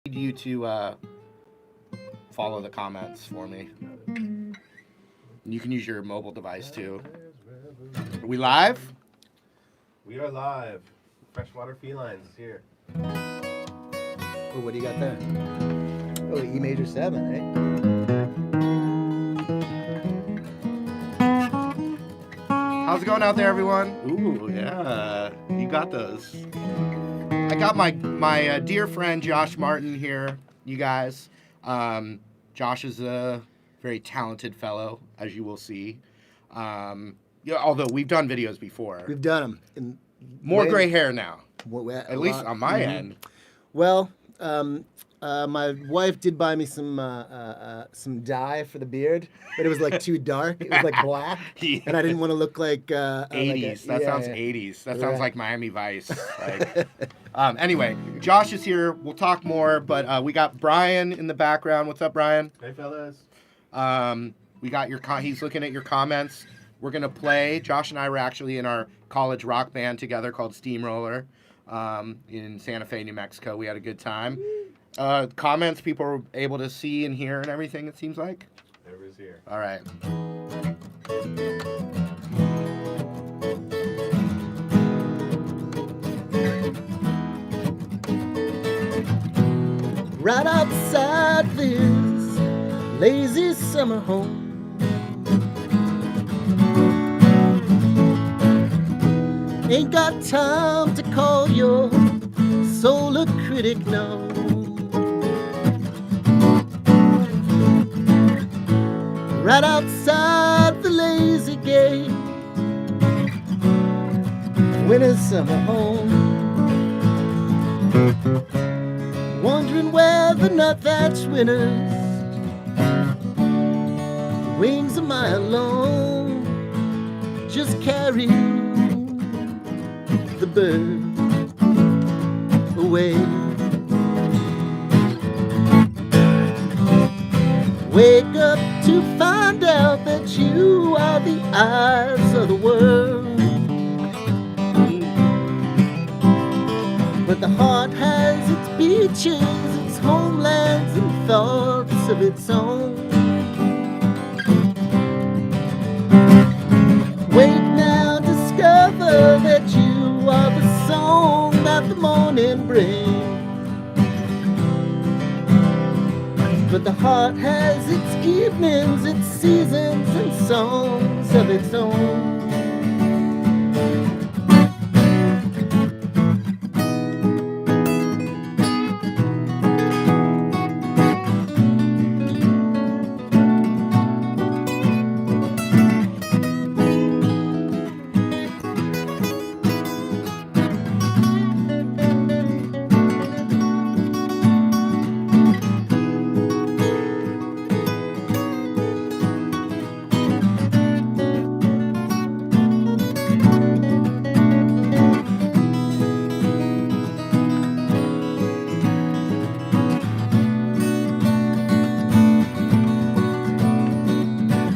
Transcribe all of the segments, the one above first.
need you to follow the comments for me. You can use your mobile device too. Are we live? We are live. Freshwater Felines is here. Oh, what do you got there? Oh, E major 7, right? How's it going out there, everyone? Ooh, yeah, you got those. I got my dear friend Josh Martin here, you guys. Josh is a very talented fellow, as you will see. Although we've done videos before. We've done them. More gray hair now, at least on my end. Well, my wife did buy me some dye for the beard, but it was like too dark. It was like black, Yeah. and I didn't want to look like 80s. That sounds 80s. That sounds Right. like Miami Vice. Anyway, Josh is here. We'll talk more, but we got Brian in the background. What's up, Brian? Hey, fellas. We got your he's looking at your comments. We're gonna play. Josh and I were actually in our college rock band together called Steamroller in Santa Fe, New Mexico. We had a good time. Comments people were able to see and hear and everything, it seems like. Everybody's here. All right. Right outside this lazy summer home, ain't got time to call your soul a critic, no. Right outside the lazy gate, winter summer home, wondering where the nut thatch winners wings a mile long just carry the bird away. Wake up to find out that you are the eyes of the world, but the heart has its beaches, its homelands, and thoughts of its own. Wake now, discover that you are the song that the morning brings, but the heart has its evenings, its seasons, and songs of its own.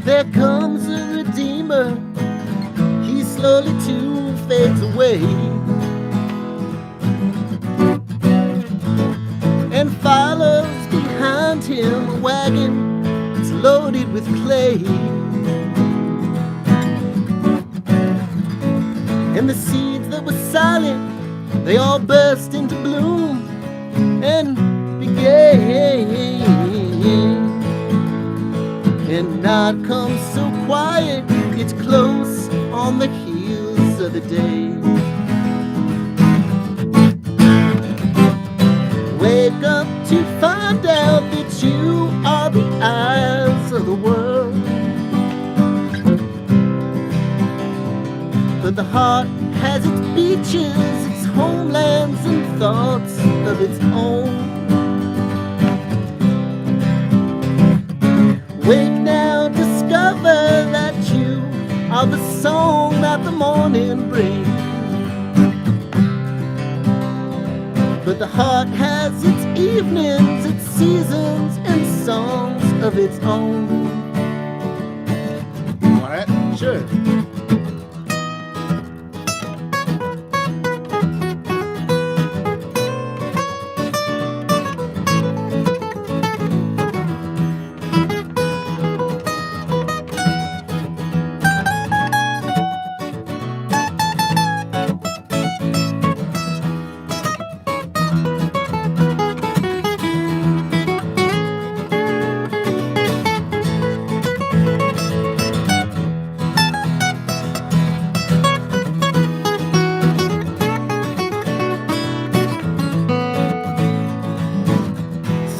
There comes a redeemer, he slowly too fades away, and follows behind him a wagon that's loaded with clay, and the seeds that were silent, they all burst into bloom and began. And night comes so quiet, it's close on the heels of the day. Wake up to find out that you are the eyes of the world, but the heart has its beaches, its homelands, and thoughts of its own. Wake now, discover that you are the song that the morning brings, but the heart has its evenings, its seasons, and songs of its own. All right? Sure.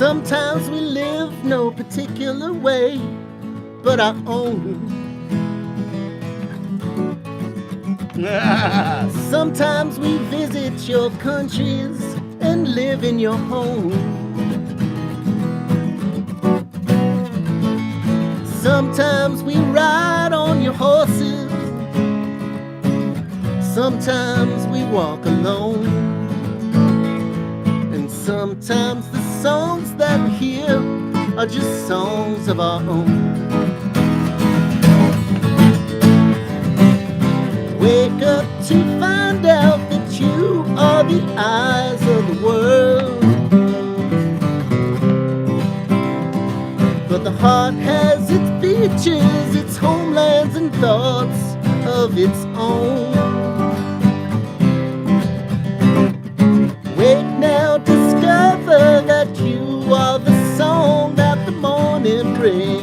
Sometimes we live no particular way, but our own. Sometimes we visit your countries and live in your home. Sometimes we ride on your horses. Sometimes we walk alone. And sometimes the songs that we hear are just songs of our own. Wake up to find out that you are the eyes of the world. But the heart has its features, its homelands and thoughts of its own. Wake now, discover that you are the song that the morning brings.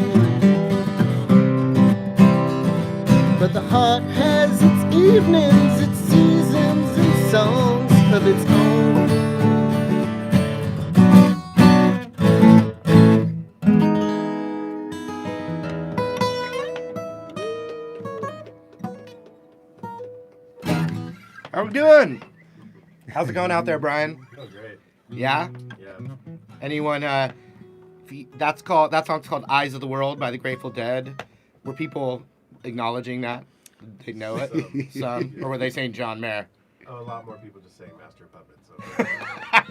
But the heart has its evenings, its seasons, and songs of its own. How we doing? How's it going out there, Brian? Oh, great. Yeah? Yeah. Anyone, that song's called Eyes of the World by the Grateful Dead. Were people acknowledging that? They know it? Some. Or were they saying John Mayer? Oh, a lot more people just saying Master of Puppets.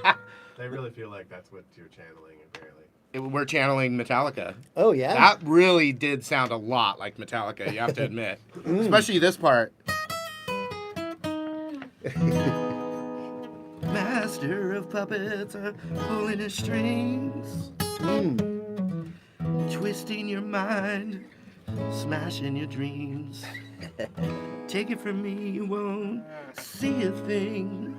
So they really feel like that's what you're channeling, apparently. We're channeling Metallica. Oh, yeah? That really did sound a lot like Metallica, you have to admit. Especially this part. Master of puppets are pulling the strings, twisting your mind, smashing your dreams. Take it from me, you won't see a thing.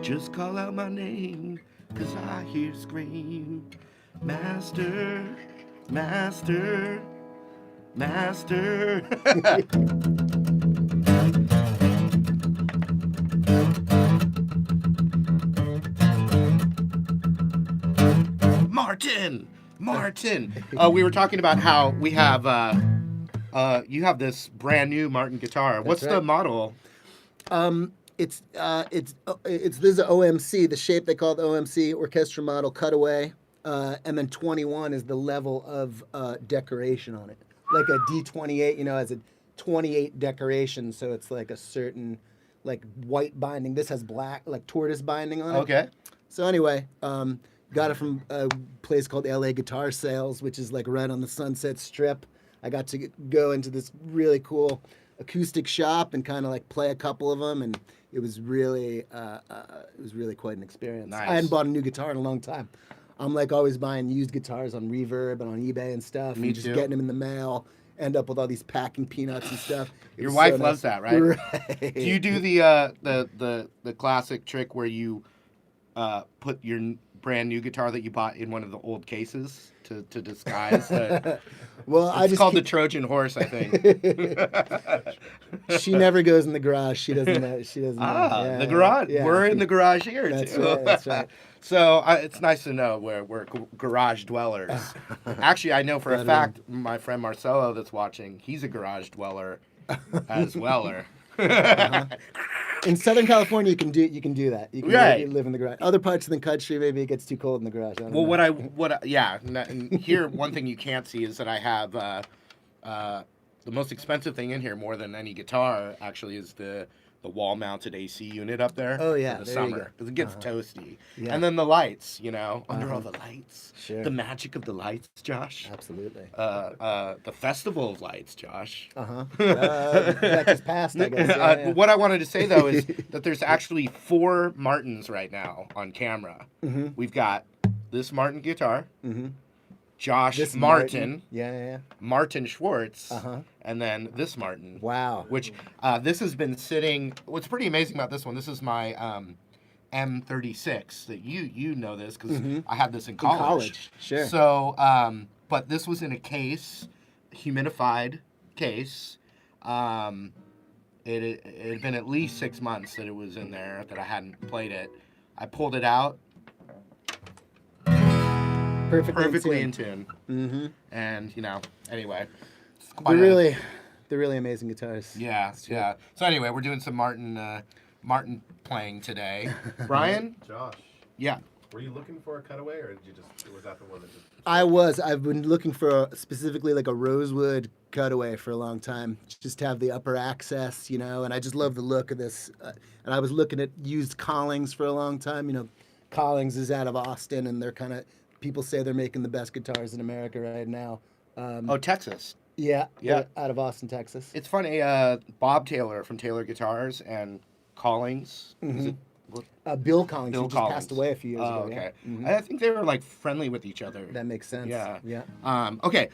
Just call out my name, 'cause I hear scream. Master, master, master. Martin. We were talking about how we have you have this brand new Martin guitar. What's the model? This is an OMC, the shape they call the OMC, orchestra model cutaway, and then 21 is the level of decoration on it, like a D28, has a 28 decoration, so it's like a certain like white binding. This has black, like tortoise binding on it. Okay. So anyway, got it from a place called LA Guitar Sales, which is like right on the Sunset Strip. I got to go into this really cool acoustic shop and kind of like play a couple of them, and it was really quite an experience. Nice. I hadn't bought a new guitar in a long time. I'm like always buying used guitars on Reverb and on eBay and stuff. Me and just too. getting them in the mail. End up with all these packing peanuts and stuff. Your wife loves that, right? Right. Do you do the classic trick where you put your brand new guitar that you bought in one of the old cases to disguise the... Well, it's called the Trojan horse, I think. She never goes in the garage. She doesn't know. She doesn't know. Yeah, the garage. yeah. We're in the garage here, That's too. right. That's right. So it's nice to know we're garage dwellers. Actually, I know for a fact my friend Marcelo that's watching, he's a garage dweller as weller. Uh-huh. In Southern California, you can do that. You can Right. live in the garage. Other parts of the country, maybe it gets too cold in the garage. I don't know. And here one thing you can't see is that I have the most expensive thing in here, more than any guitar, actually, is the wall-mounted AC unit up there. Oh, yeah, for the there you summer, go. because it gets toasty. Yeah. And then the lights, under all the lights, Sure. the magic of the lights, Josh. Absolutely. The festival of lights, Josh. That just passed, I guess. Yeah. What I wanted to say though is that there's actually 4 Martins right now on camera. Mm-hmm. We've got this Martin guitar, Mm-hmm. Josh This Martin, Yeah. Martin Schwartz, Uh-huh. and then this Martin. Wow. Which this has been sitting. What's pretty amazing about this one? This is my M36. That you know this because I had this in college. college, sure. So, but this was in a case, humidified case. It had been at least 6 months that it was in there that I hadn't played it. I pulled it out. Perfectly in tune. Mm-hmm. And anyway, it's They're quite a- really amazing guitars. yeah. So anyway, we're doing some Martin playing today. Brian, Josh, yeah. were you looking for a cutaway, or was that the one that just? I've been looking for specifically like a rosewood cutaway for a long time. Just to have the upper access, and I just love the look of this. And I was looking at used Collings for a long time. Collings is out of Austin, and they're people say they're making the best guitars in America right now. Texas. Yeah, Yeah. out of Austin, Texas. It's funny. Bob Taylor from Taylor Guitars and Collings. Is it, Bill Collins, Bill who just Collins. passed away a few years ago. Okay. Yeah. Mhm. I think they were like friendly with each other. That makes sense. Yeah. Yeah. Okay.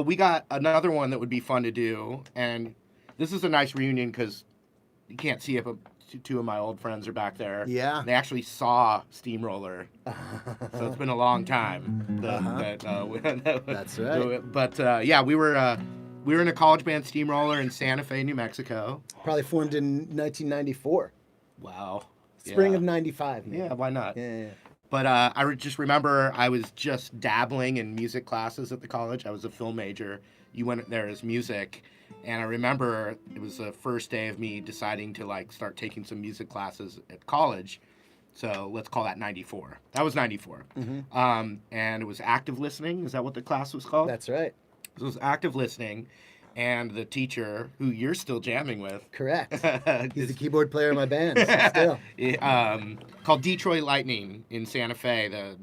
We got another one that would be fun to do, and this is a nice reunion because you can't see it, but two of my old friends are back there. Yeah. They actually saw Steamroller, so it's been a long time. That's right. But yeah, we were in a college band, Steamroller, in Santa Fe, New Mexico. Probably formed in 1994. Wow. Spring Yeah. of 95. maybe. Yeah, why not? Yeah. But just remember I was just dabbling in music classes at the college. I was a film major. You went there as music. And I remember it was the first day of me deciding to start taking some music classes at college. So let's call that 94. That was 94. Mm-hmm. And it was active listening. Is that what the class was called? That's right. So it was active listening. And the teacher, who you're still jamming with. Correct. He's the keyboard player in my band. Still. Called Detroit Lightning in Santa Fe,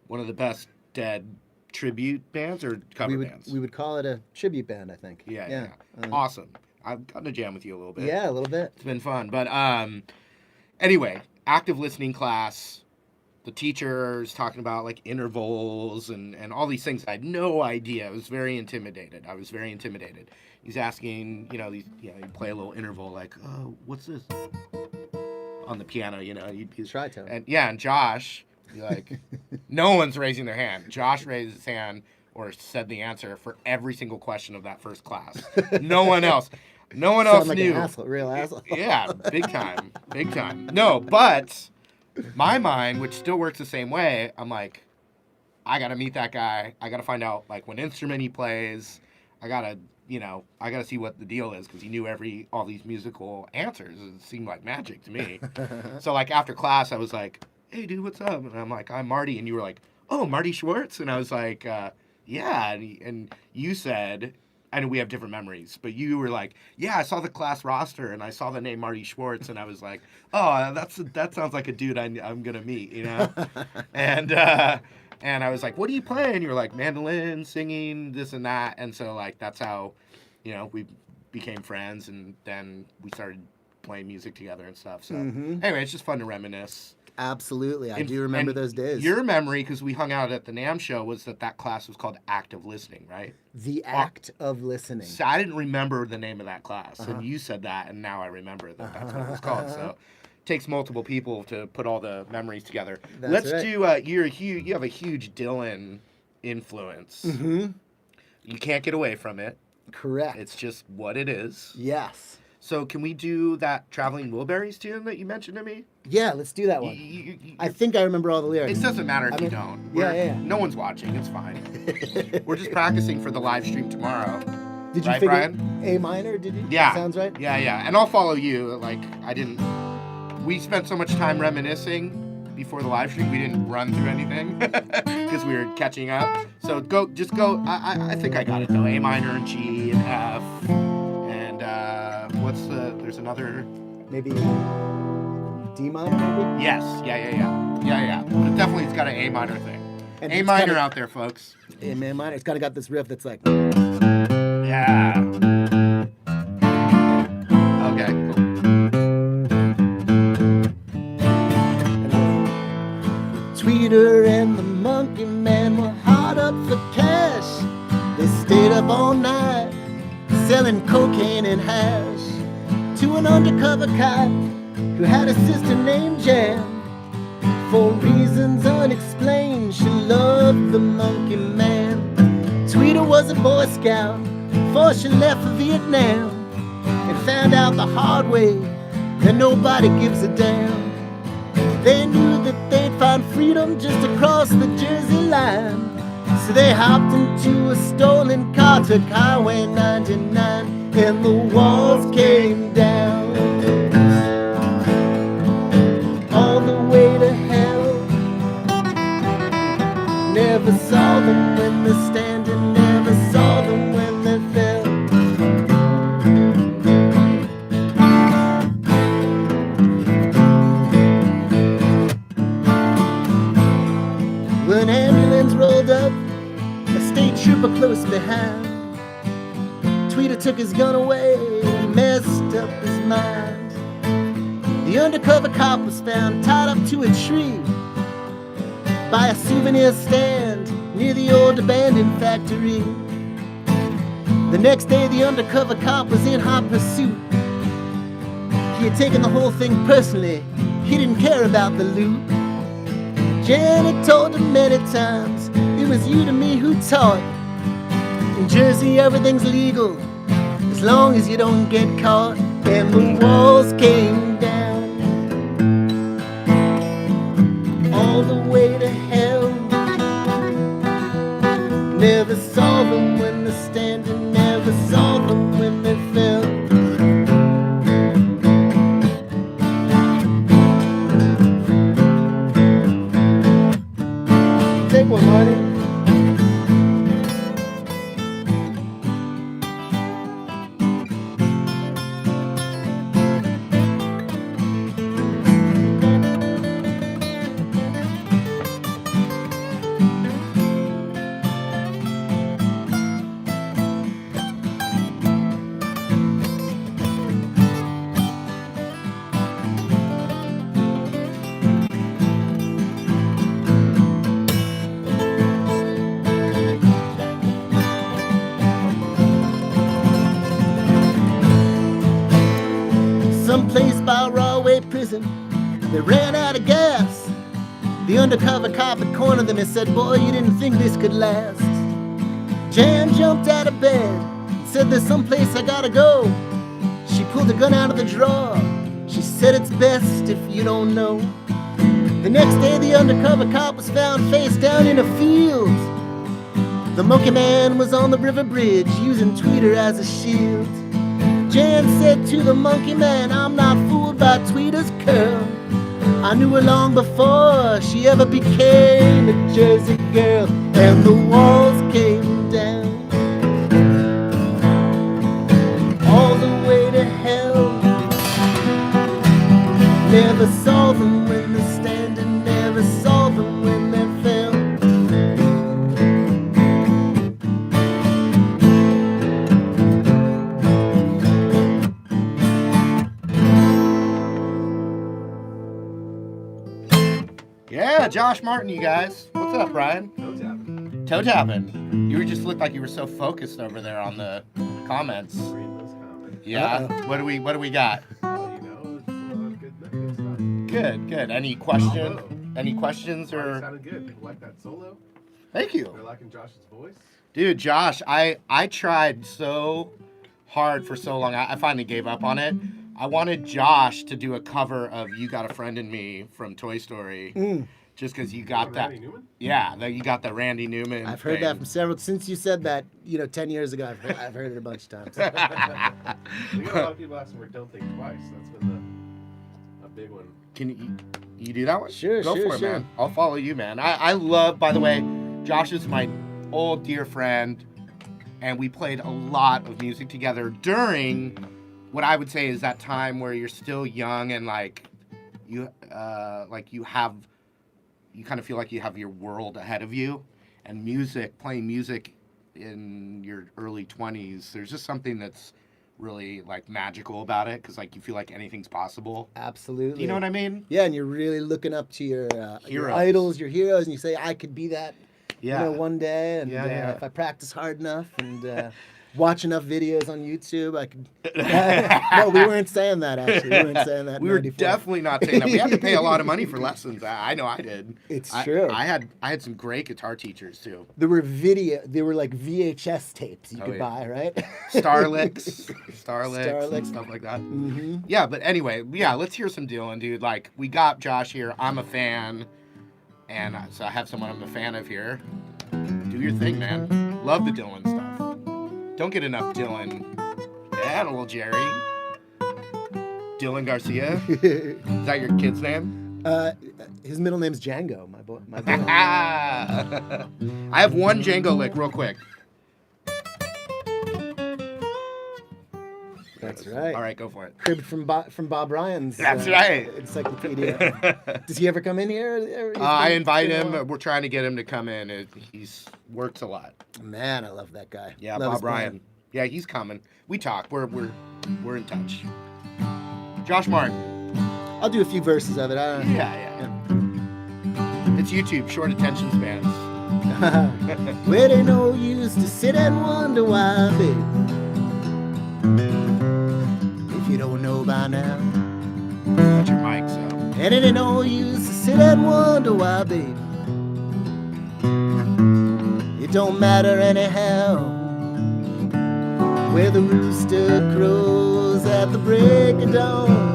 one of the best dead tribute bands or cover bands. We would call it a tribute band, I think. Yeah. Awesome. I've gotten to jam with you a little bit. Yeah, a little bit. It's been fun. But anyway, active listening class. The teacher's talking about intervals and all these things. I had no idea. I was very intimidated. He's asking, you play a little interval oh, what's this? On the piano, he's Tritone. And Josh, no one's raising their hand. Josh raised his hand or said the answer for every single question of that first class. No one else. No one else like knew. An asshole, real asshole. Yeah, big time. No, but my mind, which still works the same way, I'm like, I gotta meet that guy. I gotta find out what instrument he plays. I gotta see what the deal is because he knew all these musical answers. It seemed like magic to me. So after class, I was like, "Hey, dude, what's up?" And I'm like, "I'm Marty," and you were like, "Oh, Marty Schwartz," and I was like, "Yeah," and you said. I know we have different memories, but you were like, "Yeah, I saw the class roster and I saw the name Marty Schwartz," and I was like, "Oh, that sounds like a dude I'm gonna meet," And I was like, "What do you play?" And you were like, "Mandolin, singing, this and that," and so that's how, we became friends, and then we started playing music together and stuff. So anyway, it's just fun to reminisce. Absolutely, I do remember those days. Your memory, because we hung out at the NAMM show, was that class was called active listening, right? The act of listening. So I didn't remember the name of that class, and you said that, and now I remember that's what it was called. So it takes multiple people to put all the memories together. That's Let's right. do. You have a huge Dylan influence. Mm-hmm. You can't get away from it. Correct. It's just what it is. Yes. So can we do that Traveling Wilburys tune that you mentioned to me? Yeah, let's do that one. I think I remember all the lyrics. It doesn't matter if you don't. Yeah. No one's watching. It's fine. We're just practicing for the live stream tomorrow. Did you right, figure Brian? A minor? Did you? Yeah. Sounds right. Yeah. And I'll follow you. We spent so much time reminiscing before the live stream. We didn't run through anything because we were catching up. So just go. I think I got it though. A minor and G and F. And there's another. Maybe D minor, maybe? Yes. Yeah. But definitely it's got an A minor thing. And A it's minor kinda- out there, folks. A minor. It's kind of got this riff that's like. Yeah. Okay, cool. Tweeter and the Monkey Man were hard up for cash. They stayed up all night selling cocaine and hash to an undercover cop who had a sister named Jan. For reasons unexplained, she loved the Monkey Man. Tweeter was a Boy Scout before she left for Vietnam and found out the hard way that nobody gives a damn. They knew that they'd find freedom just across the Jersey line. So they hopped into a stolen car, took Highway 99, and the walls came down. All the way to hell. Never saw them when they're standing, never saw them when they fell. When an ambulance rolled up, a state trooper close behind. Tweeter took his gun away and messed up his mind. The undercover cop was found tied up to a tree by a souvenir stand near the old abandoned factory. The next day the undercover cop was in hot pursuit. He had taken the whole thing personally. He didn't care about the loot. Janet told him many times, it was you to me who taught. In Jersey everything's legal, as long as you don't get caught. And the walls came down, all the way to hell. Never saw them when they're standing, never saw them when they fell. Take one, Marty. Someplace by Rahway Prison, they ran out of gas. The undercover cop had cornered them and said, boy, you didn't think this could last. Jan jumped out of bed and said, there's someplace I gotta go. She pulled the gun out of the drawer. She said, it's best if you don't know. The next day the undercover cop was found face down in a field. The monkey man was on the river bridge using Tweeter as a shield. Jan said to the monkey man, I'm not fooled by Tweeter's curl. I knew her long before she ever became a Jersey girl. And the walls came down, all the way to hell. Never saw them when they're standing, never saw them when they fell. Yeah, Josh Martin, you guys. What's up, Brian? Toe tapping. Toe tapping. You just looked like you were so focused over there on the comments. Read those comments. Yeah. What do we got? Well, you know, it's a lot of good stuff. Good. Any questions Marty or? sounded good. People like that solo. Thank you. They're liking Josh's voice. Dude, Josh, I tried so hard for so long. I finally gave up on it. I wanted Josh to do a cover of "You Got a Friend in Me" from Toy Story, just because you got that. Randy Newman? Yeah, that you got the Randy Newman. I've heard thing. that from several, since you said that, 10 years ago, I've heard it a bunch of times. We got a lot of people asking for "Don't Think Twice." That's been a big one. Can you do that one? Sure, Go sure, for it, sure. man. I'll follow you, man. I love, by the way, Josh is my old dear friend, and we played a lot of music together during what I would say is that time where you're still young and you kind of feel like you have your world ahead of you, and playing music in your early 20s, there's just something that's really magical about it, because you feel like anything's possible. Absolutely. Do you know what I mean? Yeah, and you're really looking up to your Heroes. idols, your heroes, and you say, I could be that Yeah. one day, and Yeah. if I practice hard enough and watch enough videos on YouTube, I could... No, we weren't saying that, actually. We weren't saying that in We were 94. definitely not saying that. We had to pay a lot of money for lessons. I know I did. It's true. I had some great guitar teachers too. There were like VHS tapes you Oh, could yeah. buy, right? Starlicks, and Starlicks. stuff like that. Mm-hmm. Yeah, but anyway, let's hear some Dylan, dude. We got Josh here. I'm a fan, and so I have someone I'm a fan of here. Do your thing, man. Love the Dylan stuff. Don't get enough Dylan. Yeah, little Jerry. Dylan Garcia. Is that your kid's name? His middle name's Django, my boy. I have one Django lick real quick. That's right. All right, go for it. Cribbed from Bob Ryan's. That's right. Encyclopedia. Does he ever come in here? I invite him. We're trying to get him to come in. He's works a lot. Man, I love that guy. Yeah, Love his Bob Ryan. band. Yeah, he's coming. We talk. We're in touch. Josh Martin. I'll do a few verses of it. Yeah. It's YouTube, short attention spans. Well, ain't no use to sit and wonder why, babe. If you don't know by now. Got your mic, so. And it ain't no use to sit and wonder why, babe. It don't matter anyhow. Where the rooster crows at the break of dawn.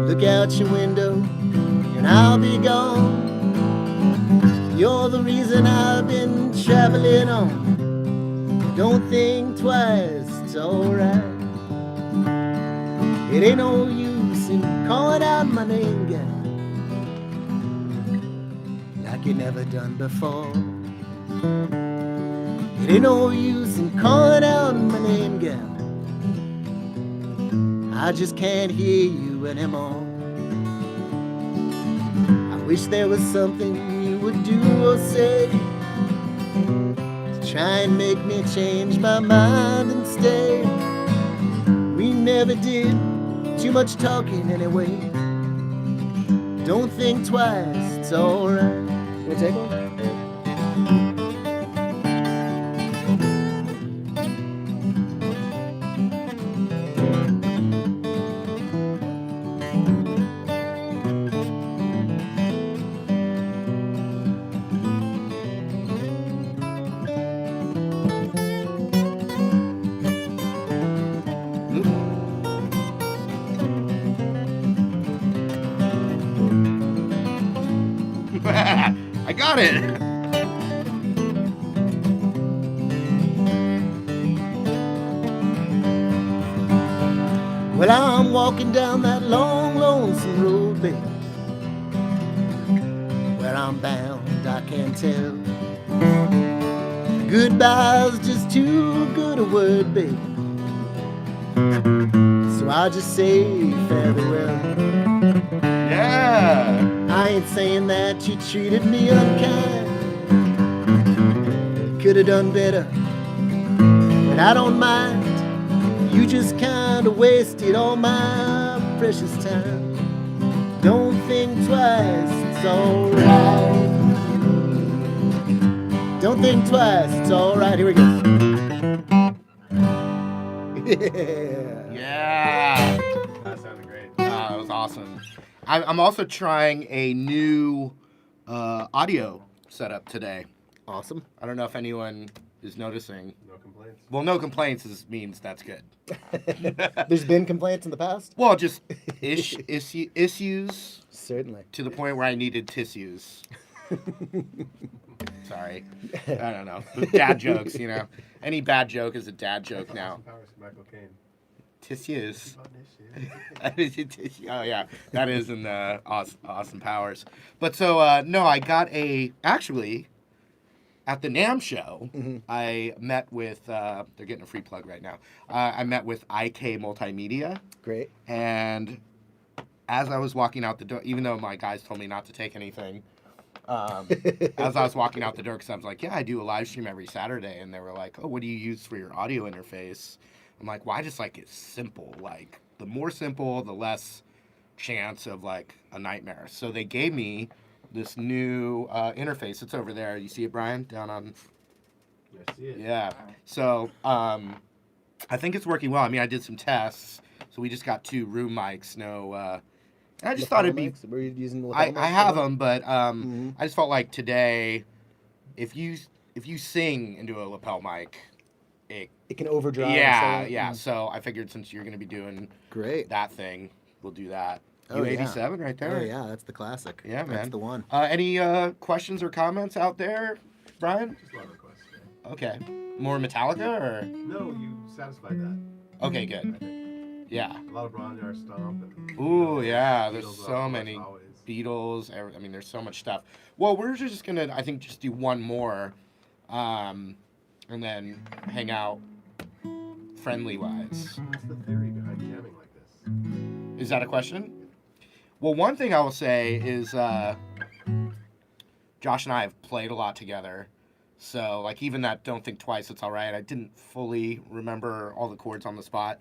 Look out your window and I'll be gone. You're the reason I've been traveling on. Don't think twice, it's alright. It ain't no use in calling out my name, gal, like you never done before. It ain't no use in calling out my name, gal. I just can't hear you anymore. I wish there was something you would do or say to try and make me change my mind and stay. We never did too much talking anyway. Don't think twice, it's alright. You wanna take one? I got it. Well, I'm walking down that long, lonesome road, babe. Where I'm bound, I can't tell. Goodbye's just too good a word, babe. So I just say farewell. Yeah. I ain't saying that you treated me unkind. Could have done better, but I don't mind. You just kinda wasted all my precious time. Don't think twice, it's alright. Don't think twice, it's alright. Here we go. Yeah. That sounded great. That was awesome. I'm also trying a new audio setup today. Awesome. I don't know if anyone is noticing. No complaints. Well, no complaints means that's good. There's been complaints in the past? Well, just issues Certainly. to the point where I needed tissues. Sorry. I don't know. Dad jokes, you know. Any bad joke is a dad joke now. Austin Powers, Michael Caine. Tissues. On this shit. Oh, yeah. That is in the Austin Powers. But so, no, I got actually, at the NAMM show, I met with, they're getting a free plug right now. I met with IK Multimedia. Great. And as I was walking out the door, even though my guys told me not to take anything, as I was walking out the door, because I was like, yeah, I do a live stream every Saturday. And they were like, oh, what do you use for your audio interface? I'm like, well, I just like it simple. Like, the more simple, the less chance of, like, a nightmare. So they gave me this new interface. It's over there. You see it, Brian? Down on... I see it. Yeah. So, I think it's working well. I mean, I did some tests. So we just got 2 room mics. No... I just thought it'd be... Were you using the lapel I mics have for them, but I just felt like today, if you sing into a lapel mic, It can overdrive. yeah, and so- yeah. So I figured since you're going to be doing Great. that thing, we'll do that. Oh, U87 right there. Oh, yeah, that's the classic. Yeah, man. That's the one. Any questions or comments out there? Brian? Just love requests. Yeah. Okay. More Metallica or? No, you satisfied that. Okay, I good. think. Yeah. A lot of Bronze Stomp. And, Ooh, yeah. Beatles There's are, so of course, many always. Beatles. I mean, there's so much stuff. Well, we're just gonna, I think, just do one more, and then hang out friendly wise. What's the theory behind jamming like this? Is that a question? Well, one thing I will say is Josh and I have played a lot together. So, like, even that Don't Think Twice, It's All Right, I didn't fully remember all the chords on the spot.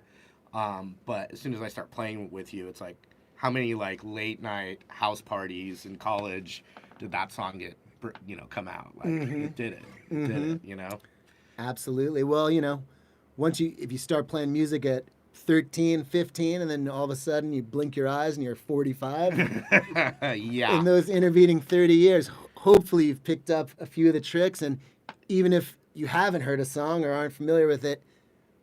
But as soon as I start playing with you, it's like, how many, like, late night house parties in college did that song get, come out? Like, it did it. It did it, you know? Absolutely. Well, you know, if you start playing music at 13, 15, and then all of a sudden you blink your eyes and you're 45, Yeah. in those intervening 30 years, hopefully you've picked up a few of the tricks. And even if you haven't heard a song or aren't familiar with it,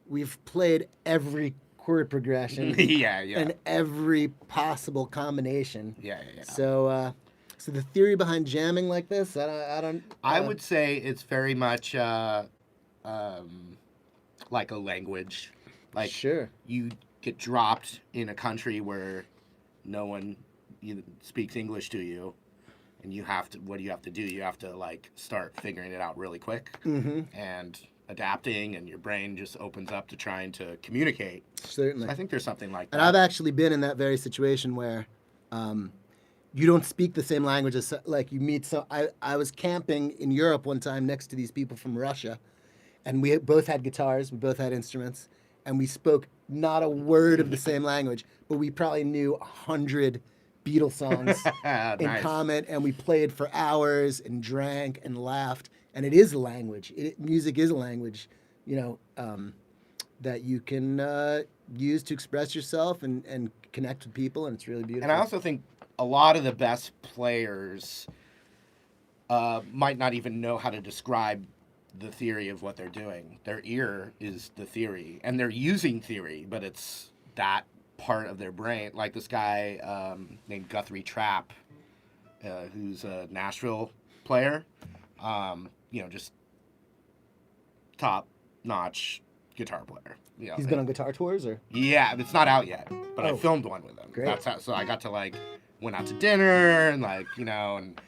we've played every chord progression Yeah. and every possible combination. Yeah. So, so the theory behind jamming like this, I would say it's very much like a language. Like, sure. you get dropped in a country where no one speaks English to you, and what do you have to do? You have to, like, start figuring it out really quick and adapting, and your brain just opens up to trying to communicate. Certainly. So I think there's something like that. And I've actually been in that very situation where you don't speak the same language as, like, you meet I was camping in Europe one time next to these people from Russia, and we both had guitars, we both had instruments, and we spoke not a word of the same language, but we probably knew 100 Beatles songs in Nice. common, and we played for hours and drank and laughed. And it is a language. Music is a language, that you can use to express yourself and connect with people, and it's really beautiful. And I also think a lot of the best players might not even know how to describe the theory of what they're doing. Their ear is the theory, and they're using theory, but it's that part of their brain. Like this guy named Guthrie Trapp, who's a Nashville player, just top-notch guitar player. He's been on guitar tours, or? Yeah, it's not out yet, but I filmed one with him. Great. So I got to, like, went out to dinner and, like, and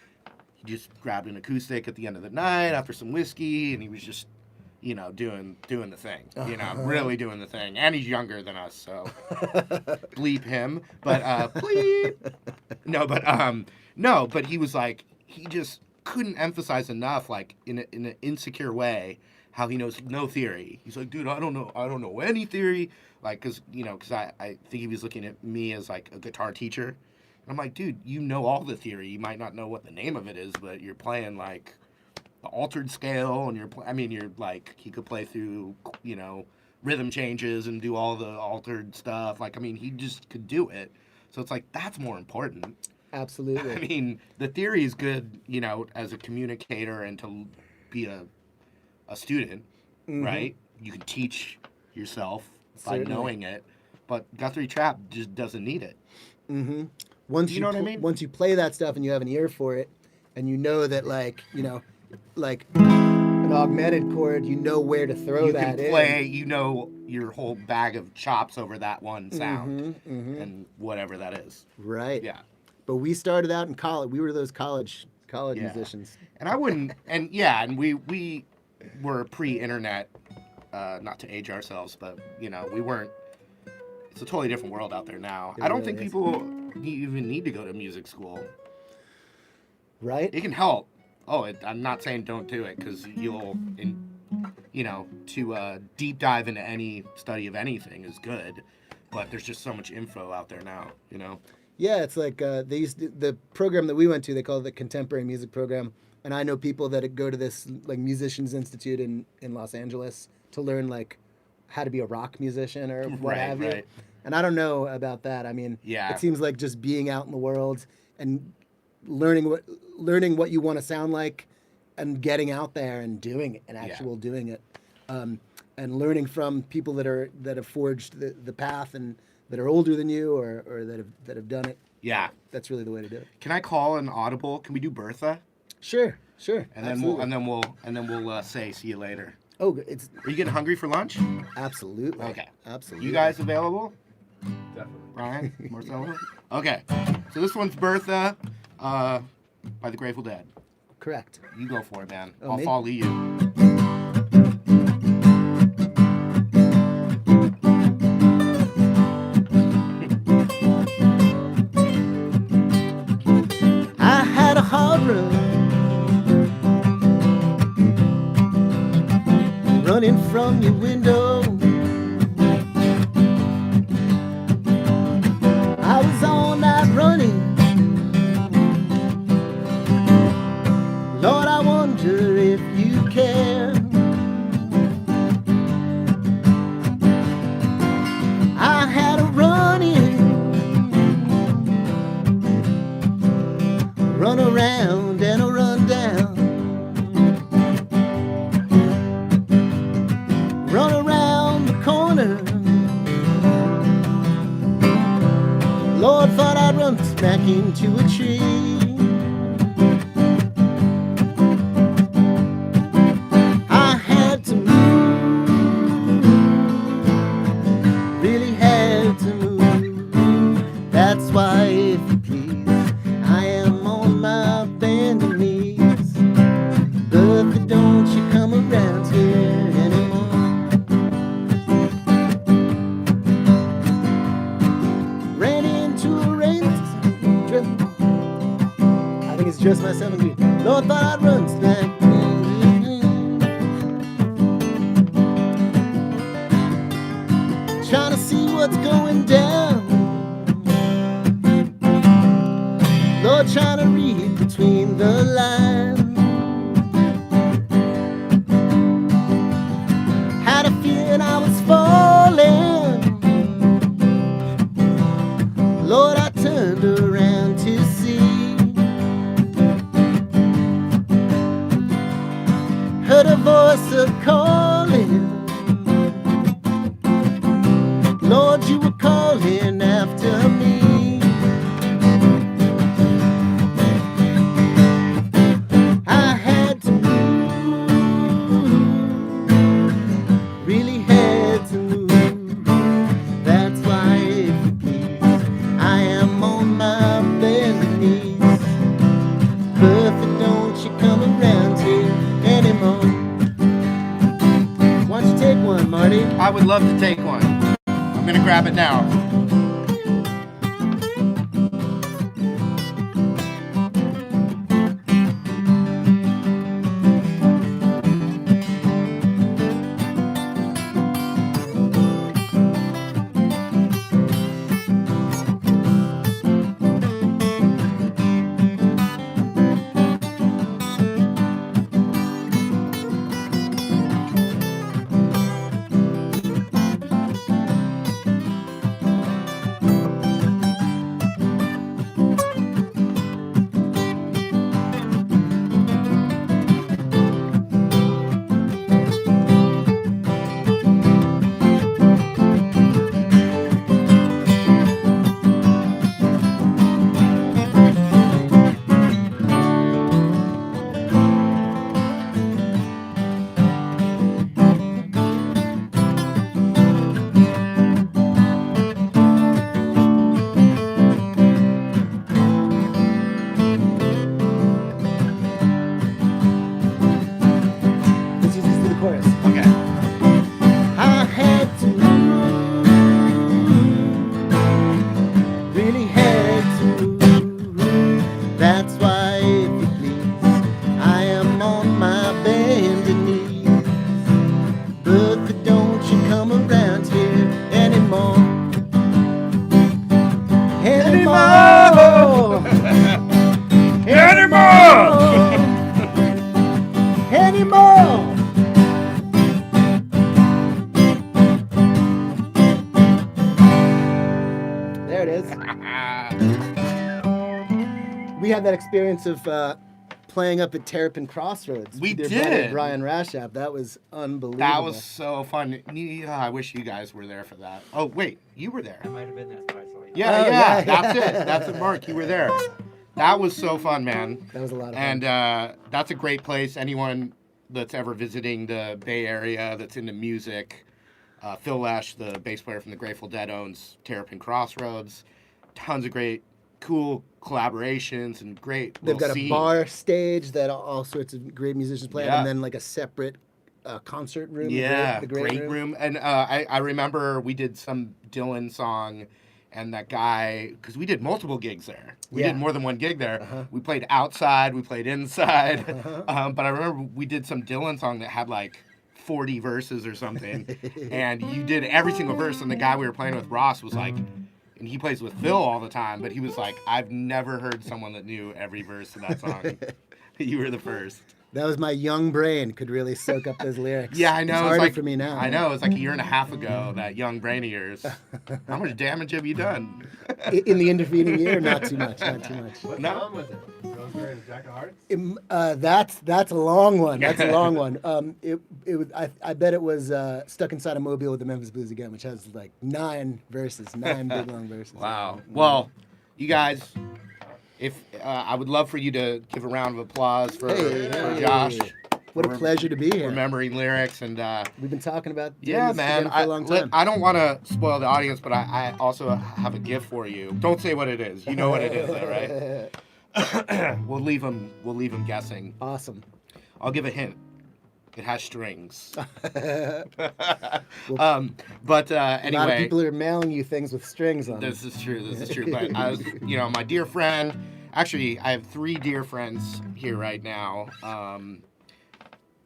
he just grabbed an acoustic at the end of the night after some whiskey, and he was just, doing the thing, really doing the thing. And he's younger than us, so bleep him. But bleep. No, but he was like, he just couldn't emphasize enough, like, in an insecure way, how he knows no theory. He's like, dude, I don't know any theory, like, because I think he was looking at me as, like, a guitar teacher. And I'm like, dude, you know all the theory. You might not know what the name of it is, but you're playing, like, the altered scale, and you're like, he could play through, rhythm changes and do all the altered stuff. Like, he just could do it. So it's like, that's more important. Absolutely. The theory is good, as a communicator and to be a student, right? You can teach yourself by knowing it, but Guthrie Trapp just doesn't need it. Once you know what I mean? Once you play that stuff and you have an ear for it, and you know that, like an augmented chord, you know where to throw that in. You can play, your whole bag of chops over that one sound, and whatever that is. Right. Yeah. But we started out in college. We were those college musicians. And I wouldn't, and we were pre-internet, not to age ourselves, but, we weren't. It's a totally different world out there now. I don't think people even need to go to music school. Right? It can help. I'm not saying don't do it, because you'll, to deep dive into any study of anything is good, but there's just so much info out there now, Yeah, it's like the program that we went to, they call it the Contemporary Music Program, and I know people that go to this, like, Musicians Institute in Los Angeles to learn, like, how to be a rock musician or what have you. And I don't know about that. It seems like just being out in the world and learning what you want to sound like, and getting out there and doing it, and doing it, and learning from people that have forged the path and that are older than you or that have done it. Yeah, that's really the way to do it. Can I call an audible? Can we do Bertha? Sure. Sure. and then we'll say see you later. Oh, it's Are you getting hungry for lunch? absolutely. Okay. Absolutely. You guys available? Definitely. Brian, Marcelo. Okay. So this one's Bertha, by the Grateful Dead. Correct. You go for it, man. Oh, I'll me? follow you. I had a hard run, running from your window. I was all night running. Lord, I wonder if you care. I had a run around and a run down, run around the corner. Lord, thought I'd run smack into a tree. I had to move, really had to move. That's why, if you please, I am on my bended knees. But don't you come around here anymore. Ran into a rain. I think it's just my 7th. Lord, thought I'd run smack. Trying to see what's going down. Lord, trying to read between the lines. Had a feeling I was falling. Lord, I turned around to see. Heard a voice a calling. Lord, you were calling after me. I had to move, really had to move. That's why, if you please, I am on my bended knees. Bertha, don't you come around here anymore. Why don't you take one, Marty? I would love to take one. I'm gonna grab it now. Let's just do the chorus. Okay. I had to move, really had to move. That's why, if you please, I am on my bended knees. But don't you come around here anymore. Anymore. Anymore. There it is. We had that experience of playing up at Terrapin Crossroads. We with your buddy did. Brian Rashap. That was unbelievable. That was so fun. Yeah, I wish you guys were there for that. Oh, wait, you were there. I might have been there twice already. Yeah, Oh, yeah, yeah. that's it. That's it, Mark. You were there. That was so fun, man. That was a lot of fun. And that's a great place. Anyone that's ever visiting the Bay Area that's into music, Phil Lesh, the bass player from the Grateful Dead, owns Terrapin Crossroads. Tons of great, cool collaborations and great. They've got scene. a bar stage that all sorts of great musicians play, Yeah. and then like a separate concert room. Yeah, the great room. And I remember we did some Dylan song, and that guy, because we did multiple gigs there. We Yeah. did more than one gig there. Uh-huh. We played outside, we played inside. Uh-huh. But I remember we did some Dylan song that had like 40 verses or something, and you did every single verse. And the guy we were playing with, Ross, was like, and he plays with Phil all the time, but he was like, I've never heard someone that knew every verse of that song. You were the first. That was my young brain could really soak up those lyrics. Yeah, I know. It's It's harder like, for me now. I know. It's like a year and a half ago, that young brain of yours. How much damage have you done? In the intervening year, not too much. Not too much. What No. song was it? Rosemary and a Jack of Hearts? That's a long one. That's a long one. It was. I bet it was Stuck Inside a Mobile with the Memphis Blues Again, which has like 9 verses, 9 big long verses. Wow. Well, you guys, if I would love for you to give a round of applause for Josh. What a pleasure to be here. Remembering lyrics and We've been talking about doing yeah, this man. again for a long time. I don't want to spoil the audience, but I also have a gift for you. Don't say what it is. You know what it is, though, right? We'll leave them guessing. Awesome. I'll give a hint. It has strings. But A lot of anyway, people are mailing you things with strings on them. this is true. This is true. But I was, my dear friend. Actually, I have 3 dear friends here right now.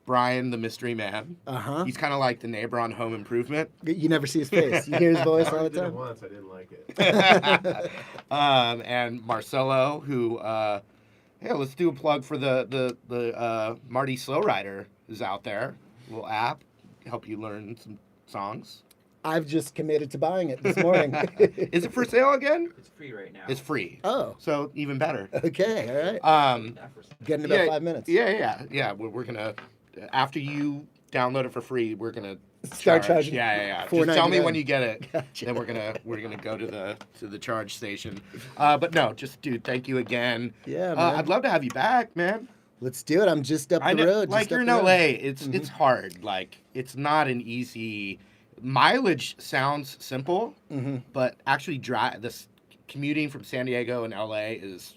Brian, the mystery man. Uh-huh. He's kind of like the neighbor on Home Improvement. You never see his face. You hear his voice all the Did it time. once. I didn't like it. And Marcelo, who, hey, let's do a plug for the Marty Slow Rider is out there. Little app, help you learn some songs. I've just committed to buying it this morning. Is it for sale again? It's free right now. It's free. Oh, So even better. okay, all right. Not for sale. Get in about 5 minutes. Yeah. We're gonna, after you download it for free, we're gonna Start charging Yeah. Just tell me $4.99. when you get it. Gotcha. Then we're gonna go to the charge station. But no, just dude, thank you again. Yeah, man. I'd love to have you back, man. Let's do it. I'm just up I the know, road. like just you're up in the road. LA. It's hard. Like it's not an easy. Mileage sounds simple, but actually this commuting from San Diego and LA is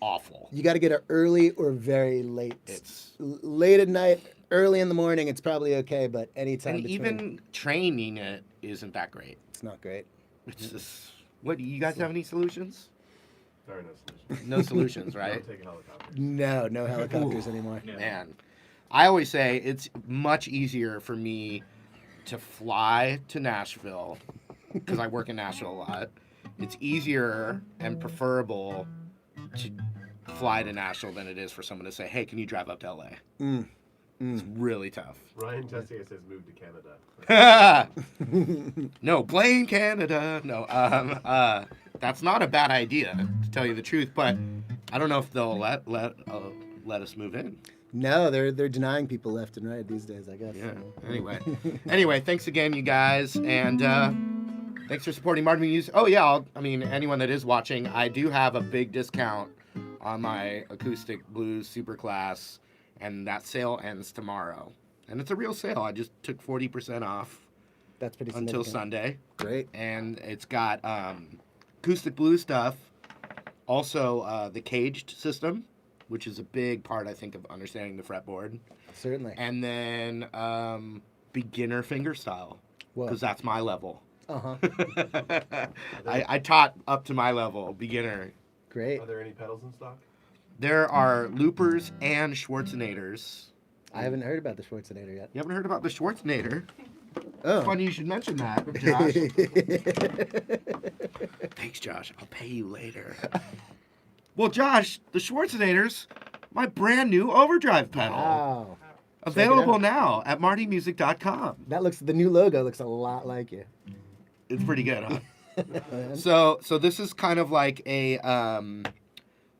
awful. You got to get it early or very late. It's Late at night, early in the morning, it's probably okay, but anytime and between, even training it isn't that great. it's not great. It's just what do you guys have any solutions? Sorry, no solution. No solutions, right? Don't take a helicopter. No helicopters anymore. No. Man, I always say it's much easier for me to fly to Nashville because I work in Nashville a lot. It's easier and preferable to fly to Nashville than it is for someone to say, "Hey, can you drive up to LA?" It's really tough. Ryan Tessier says move to Canada. No, blame Canada. No, that's not a bad idea to tell you the truth, but I don't know if they'll let us move in. No, they're denying people left and right these days, I guess. Yeah. Anyway, thanks again, you guys, and thanks for supporting Marty Music. Oh yeah, anyone that is watching, I do have a big discount on my acoustic blues superclass, and that sale ends tomorrow. And it's a real sale. I just took 40% off That's pretty until significant. Sunday, Great. and it's got acoustic blues stuff, also the caged system, which is a big part, I think, of understanding the fretboard. Certainly. And then beginner fingerstyle, Whoa. because that's my level. Uh-huh. I taught up to my level, beginner. Great. Are there any pedals in stock? There are loopers and Schwarzenegger's. I haven't heard about the Schwarzenegger yet. You haven't heard about the Schwarzenegger? Oh. Funny you should mention that, Josh. Thanks, Josh. I'll pay you later. Well, Josh, the Schwarzenegger's my brand new overdrive pedal. Wow. Available now at martymusic.com. The new logo looks a lot like you. It's pretty good, huh? So this is kind of like a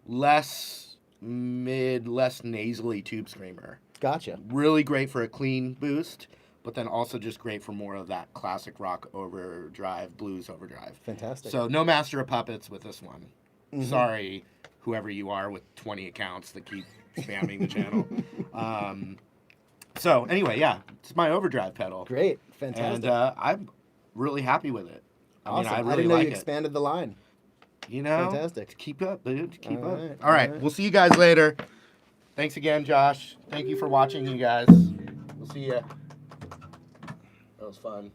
less nasally tube screamer. Gotcha. Really great for a clean boost, but then also just great for more of that classic rock overdrive, blues overdrive. Fantastic. So no Master of Puppets with this one. Sorry, whoever you are with 20 accounts that keep spamming the channel. So anyway, yeah, it's my overdrive pedal. Great, fantastic. And I'm really happy with it. Awesome. I really didn't know like you it. expanded the line. You know, Fantastic. Keep up, dude. Keep All up. right, All right, all right. we'll see you guys later. Thanks again, Josh. Thank you for watching, you guys. We'll see you. That was fun.